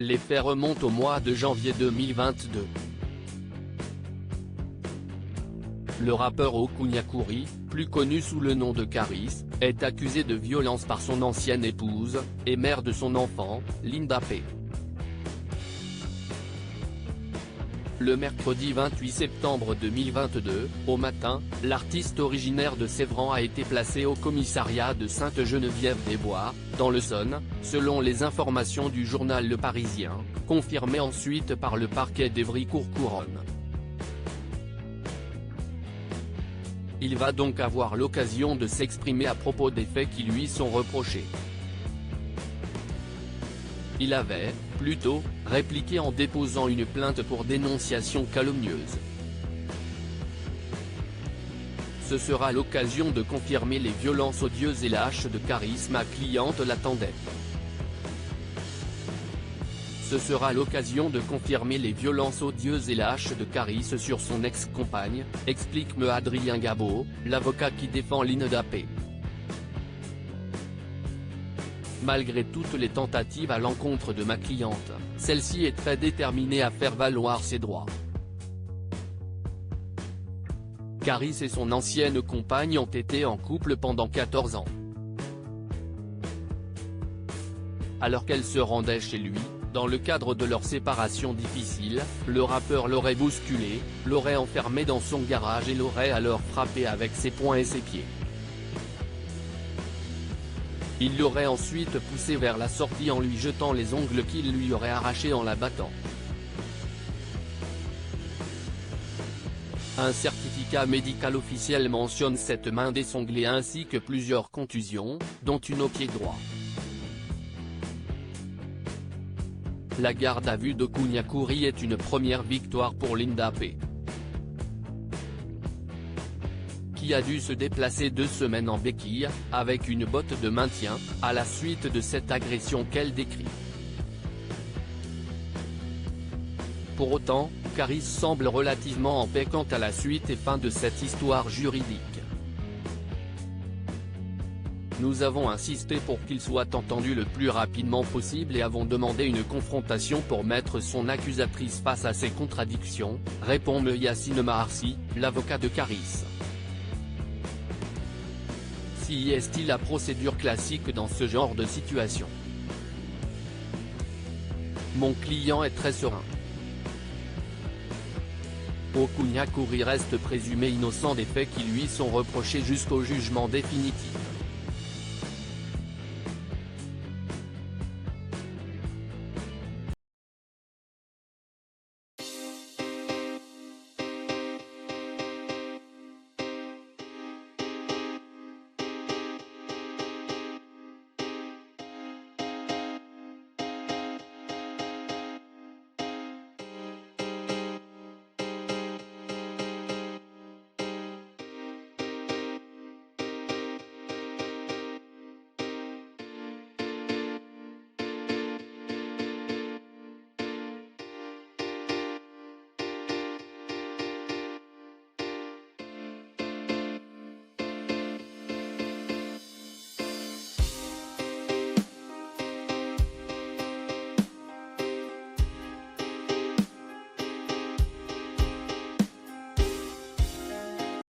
Les faits remontent au mois de janvier 2022. Le rappeur Okunyakuri, plus connu sous le nom de Caris, est accusé de violence par son ancienne épouse, et mère de son enfant, Linda P. Le mercredi 28 septembre 2022, au matin, l'artiste originaire de Sévran a été placé au commissariat de Sainte-Geneviève-des-Bois, dans l'Essonne, selon les informations du journal Le Parisien, confirmées ensuite par le parquet d'Évry-Courcouronnes. Il va donc avoir l'occasion de s'exprimer à propos des faits qui lui sont reprochés. Il avait, plutôt, répliqué en déposant une plainte pour dénonciation calomnieuse. Ce sera l'occasion de confirmer les violences odieuses et lâches de Caris. Ma cliente l'attendait. Ce sera l'occasion de confirmer les violences odieuses et lâches de Caris sur son ex-compagne, explique Adrien Gabot, l'avocat qui défend Linda P. Malgré toutes les tentatives à l'encontre de ma cliente, celle-ci est très déterminée à faire valoir ses droits. Caris et son ancienne compagne ont été en couple pendant 14 ans. Alors qu'elle se rendait chez lui, dans le cadre de leur séparation difficile, le rappeur l'aurait bousculée, l'aurait enfermée dans son garage et l'aurait alors frappée avec ses poings et ses pieds. Il l'aurait ensuite poussée vers la sortie en lui jetant les ongles qu'il lui aurait arrachés en la battant. Un certificat médical officiel mentionne cette main désanglée ainsi que plusieurs contusions, dont une au pied droit. La garde à vue d'Okunyakuri est une première victoire pour Linda P. qui a dû se déplacer 2 semaines en béquille, avec une botte de maintien, à la suite de cette agression qu'elle décrit. Pour autant, Caris semble relativement en paix quant à la suite et fin de cette histoire juridique. Nous avons insisté pour qu'il soit entendu le plus rapidement possible et avons demandé une confrontation pour mettre son accusatrice face à ses contradictions, répond Yassine Maharsi, l'avocat de Caris. Si est-il la procédure classique dans ce genre de situation? Mon client est très serein. Okunyakuri reste présumé innocent des faits qui lui sont reprochés jusqu'au jugement définitif.